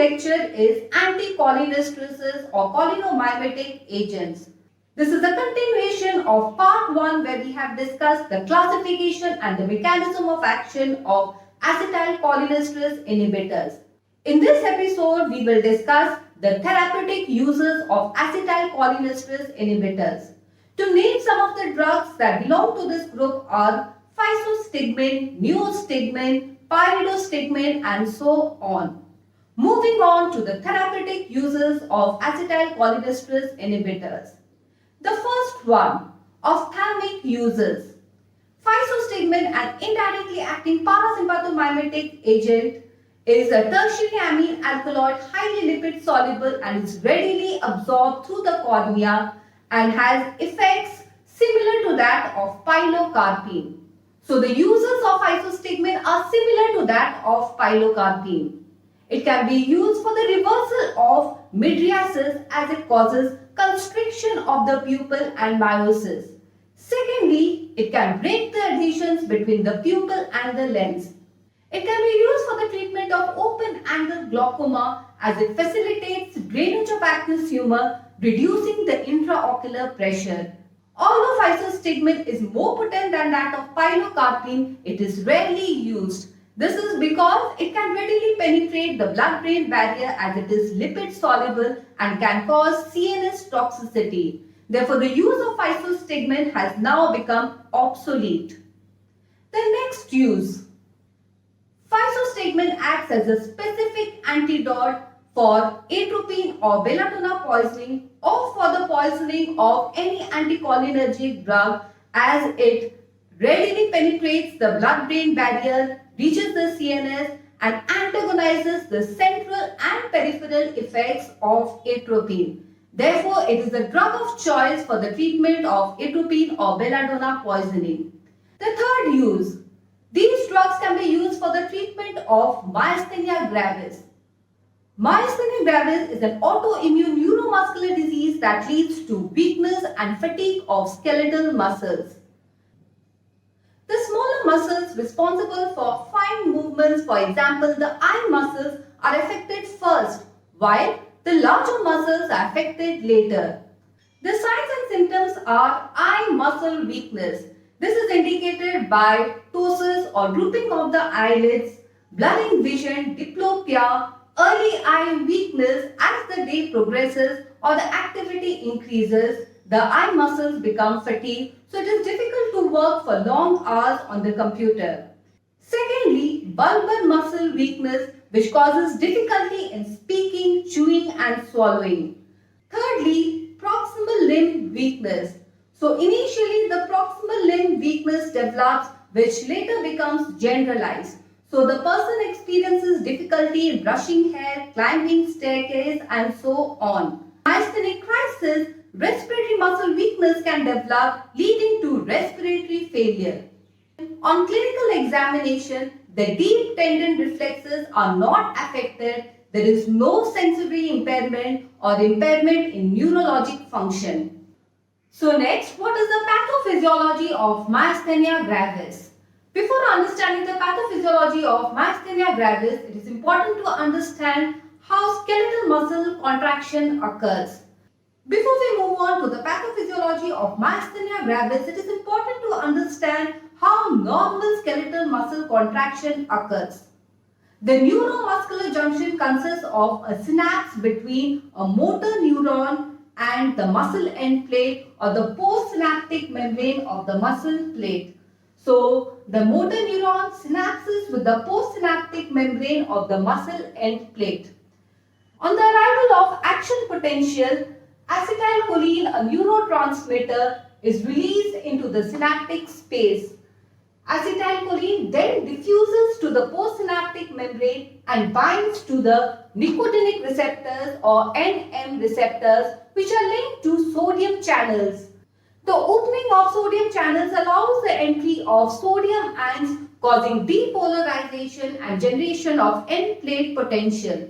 lecture is anti-cholinesterases or cholinomimetic agents. This is a continuation of part 1 where we have discussed the classification and the mechanism of action of acetylcholinesterase inhibitors. In this episode, we will discuss the therapeutic uses of acetylcholinesterase inhibitors. To name some of the drugs that belong to this group are physostigmine, neostigmine, pyridostigmine and so on. Moving on to the therapeutic uses of acetylcholinesterase inhibitors. The first one, ophthalmic uses. Physostigmine, an indirectly acting parasympathetic agent, is a tertiary amine alkaloid, highly lipid soluble and is readily absorbed through the cornea and has effects similar to that of pilocarpine. So the uses of physostigmine are similar to that of pilocarpine. It can be used for the reversal of mydriasis as it causes constriction of the pupil and miosis. Secondly, it can break the adhesions between the pupil and the lens. It can be used for the treatment of open-angle glaucoma as it facilitates drainage of aqueous humor, reducing the intraocular pressure. Although physostigmine is more potent than that of pilocarpine, it is rarely used. This is because it can readily penetrate the blood-brain barrier as it is lipid soluble and can cause CNS toxicity. Therefore, the use of physostigmine has now become obsolete. The next use. Physostigmine acts as a specific antidote for atropine or belladonna poisoning or for the poisoning of any anticholinergic drug as it readily penetrates the blood-brain barrier, reaches the CNS and antagonizes the central and peripheral effects of atropine. Therefore, it is a drug of choice for the treatment of atropine or belladonna poisoning. The third use. These drugs can be used for the treatment of myasthenia gravis. Myasthenia gravis is an autoimmune neuromuscular disease that leads to weakness and fatigue of skeletal muscles. The smaller muscles responsible for fine movements, for example the eye muscles, are affected first, while the larger muscles are affected later. The signs and symptoms are eye muscle weakness. This is indicated by ptosis or drooping of the eyelids, blurring vision, diplopia, early eye weakness as the day progresses or the activity increases. The eye muscles become fatigued, so it is difficult to work for long hours on the computer. Secondly, bulbar muscle weakness, which causes difficulty in speaking, chewing and swallowing. Thirdly, proximal limb weakness. So initially the proximal limb weakness develops, which later becomes generalized. So the person experiences difficulty in brushing hair, climbing staircase and so on. Myasthenic crisis, respiratory muscle weakness can develop, leading to respiratory failure. On clinical examination, the deep tendon reflexes are not affected. There is no sensory impairment or impairment in neurologic function. So next, what is the pathophysiology of myasthenia gravis? Before understanding the pathophysiology of myasthenia gravis, it is important to understand how skeletal muscle contraction occurs. Before we move on to the pathophysiology of myasthenia gravis, it is important to understand how normal skeletal muscle contraction occurs. The neuromuscular junction consists of a synapse between a motor neuron and the muscle end plate or the postsynaptic membrane of the muscle plate. So, the motor neuron synapses with the postsynaptic membrane of the muscle end plate. On the arrival of action potential, acetylcholine, a neurotransmitter, is released into the synaptic space. Acetylcholine then diffuses to the postsynaptic membrane and binds to the nicotinic receptors or NM receptors, which are linked to sodium channels. The opening of sodium channels allows the entry of sodium ions, causing depolarization and generation of end plate potential.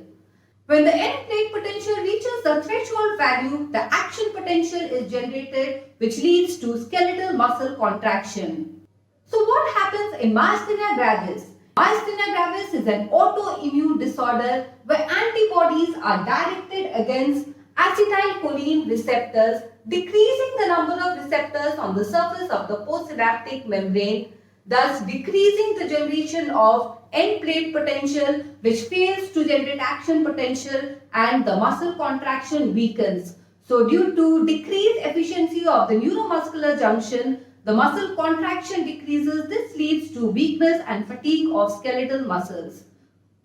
When the end plate potential reaches the threshold value, the action potential is generated, which leads to skeletal muscle contraction. So what happens in myasthenia gravis? Myasthenia gravis is an autoimmune disorder where antibodies are directed against acetylcholine receptors, decreasing the number of receptors on the surface of the postsynaptic membrane, thus decreasing the generation of end plate potential, which fails to generate action potential, and the muscle contraction weakens. So due to decreased efficiency of the neuromuscular junction, the muscle contraction decreases. This leads to weakness and fatigue of skeletal muscles.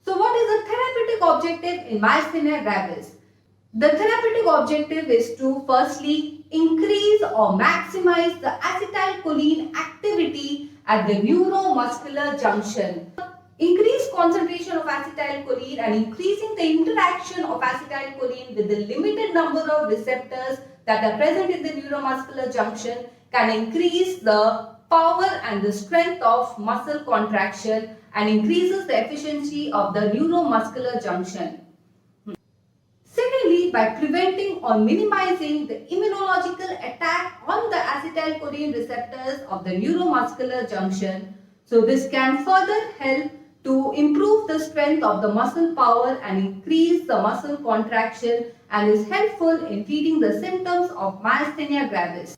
So what is the therapeutic objective in myasthenia gravis? The therapeutic objective is to firstly increase or maximize the acetylcholine activity at the neuromuscular junction. Increased concentration of acetylcholine and increasing the interaction of acetylcholine with the limited number of receptors that are present in the neuromuscular junction can increase the power and the strength of muscle contraction and increases the efficiency of the neuromuscular junction. Secondly, by preventing or minimizing the immunological attack on the acetylcholine receptors of the neuromuscular junction, so this can further help to improve the strength of the muscle power and increase the muscle contraction and is helpful in treating the symptoms of myasthenia gravis.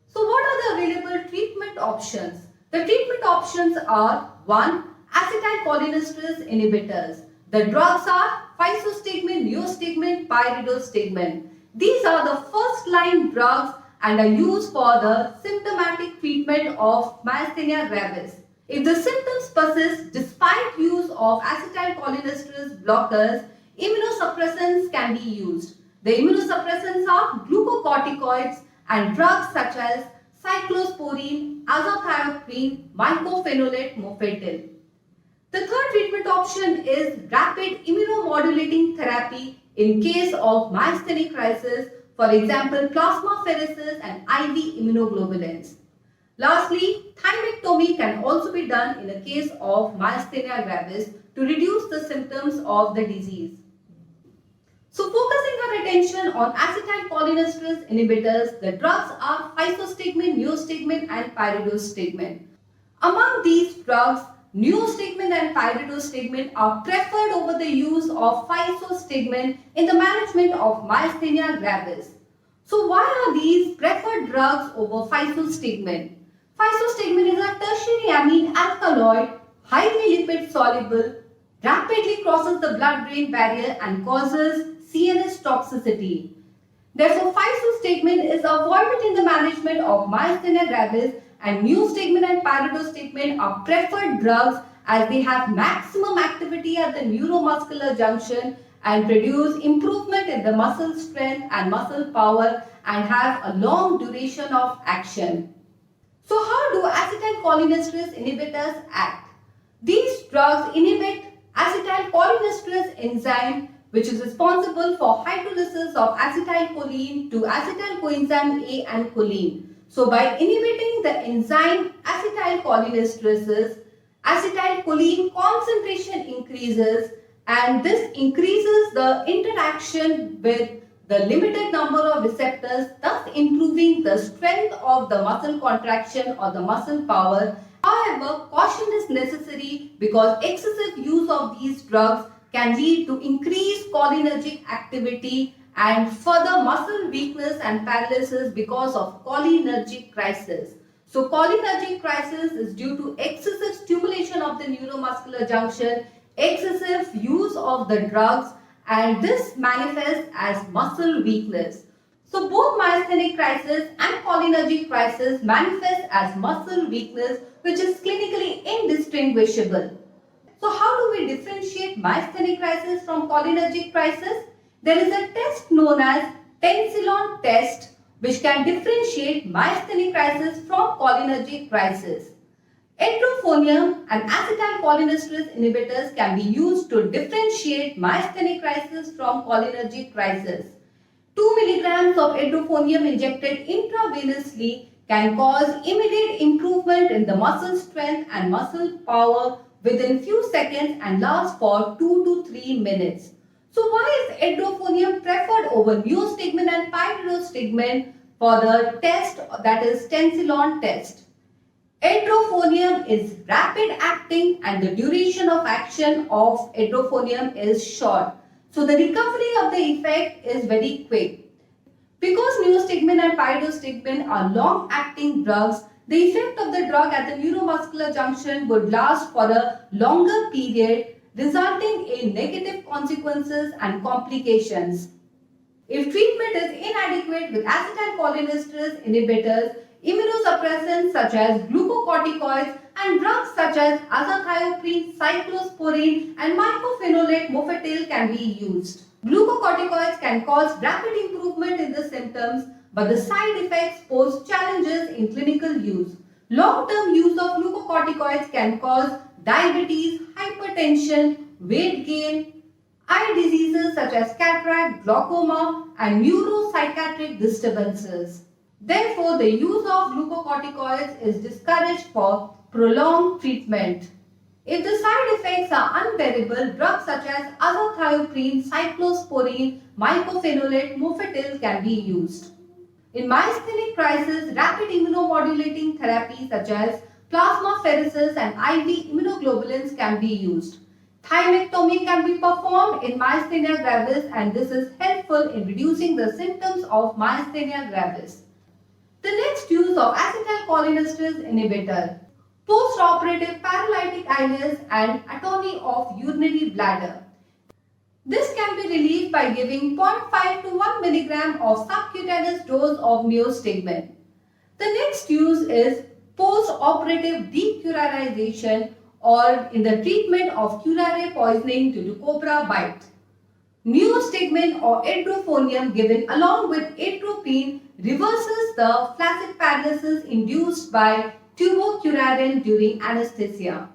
So what are the available treatment options? The treatment options are 1. Acetylcholinesterase inhibitors. The drugs are physostigmine, neostigmine, pyridostigmine. These are the first line drugs and are used for the symptomatic treatment of myasthenia gravis. If the symptoms persist despite use of acetylcholinesterase blockers, immunosuppressants can be used. The immunosuppressants are glucocorticoids and drugs such as cyclosporine, azathioprine, mycophenolate mofetil. The third treatment option is rapid immunomodulating therapy in case of myasthenic crisis, for example, plasmapheresis and IV immunoglobulins. Lastly, thymectomy can also be done in a case of myasthenia gravis to reduce the symptoms of the disease. So focusing our attention on acetylcholinesterase inhibitors, the drugs are physostigmine, neostigmine and pyridostigmine. Among these drugs, neostigmine and pyridostigmine are preferred over the use of physostigmine in the management of myasthenia gravis. So why are these preferred drugs over physostigmine? Physostigmine is a tertiary amine alkaloid, highly lipid soluble, rapidly crosses the blood-brain barrier and causes CNS toxicity. Therefore, physostigmine is avoided in the management of myasthenia gravis, and neostigmine and pyridostigmine are preferred drugs as they have maximum activity at the neuromuscular junction and produce improvement in the muscle strength and muscle power and have a long duration of action. So how do acetylcholinesterase inhibitors act? These drugs inhibit acetylcholinesterase enzyme, which is responsible for hydrolysis of acetylcholine to acetyl coenzyme A and choline. So by inhibiting the enzyme acetylcholinesterases, acetylcholine concentration increases, and this increases the interaction with the limited number of receptors, thus improving the strength of the muscle contraction or the muscle power. However, caution is necessary because excessive use of these drugs can lead to increased cholinergic activity and further muscle weakness and paralysis because of cholinergic crisis. So cholinergic crisis is due to excessive stimulation of the neuromuscular junction, excessive use of the drugs, and this manifests as muscle weakness. So both myasthenic crisis and cholinergic crisis manifest as muscle weakness, which is clinically indistinguishable. So how do we differentiate myasthenic crisis from cholinergic crisis? There is a test known as Tensilon test which can differentiate myasthenic crisis from cholinergic crisis. Edrophonium and acetylcholinesterase inhibitors can be used to differentiate myasthenic crisis from cholinergic crisis. 2 milligrams of edrophonium injected intravenously can cause immediate improvement in the muscle strength and muscle power within few seconds and lasts for 2 to 3 minutes. So why is edrophonium preferred over neostigmine and pyridostigmine for the test, that is Tensilon test? Edrophonium is rapid acting and the duration of action of edrophonium is short. So the recovery of the effect is very quick. Because neostigmine and pyridostigmine are long-acting drugs, the effect of the drug at the neuromuscular junction would last for a longer period, resulting in negative consequences and complications. If treatment is inadequate with acetylcholinesterase inhibitors, immunosuppressants such as glucocorticoids and drugs such as azathioprine, cyclosporine and mycophenolate mofetil can be used. Glucocorticoids can cause rapid improvement in the symptoms, but the side effects pose challenges in clinical use. Long-term use of glucocorticoids can cause diabetes, hypertension, weight gain, eye diseases such as cataract, glaucoma, and neuropsychiatric disturbances. Therefore, the use of glucocorticoids is discouraged for prolonged treatment. If the side effects are unbearable, drugs such as azathioprine, cyclosporine, mycophenolate mofetil can be used. In myasthenic crisis, rapid immunomodulating therapy such as plasmapheresis and IV immunoglobulins can be used. Thymectomy can be performed in myasthenia gravis and this is helpful in reducing the symptoms of myasthenia gravis. The next use of acetylcholinesterase inhibitor. Post-operative paralytic illness and atony of urinary bladder. This can be relieved by giving 0.5 to 1 mg of subcutaneous dose of neostigmine. The next use is post-operative decurarization or in the treatment of curare poisoning due to cobra bite. Neostigmine or edrophonium given along with atropine reverses the flaccid paralysis induced by tubocurarine during anesthesia.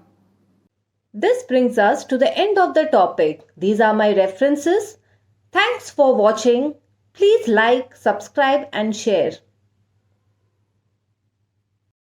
This brings us to the end of the topic. These are my references. Thanks for watching. Please like, subscribe and share.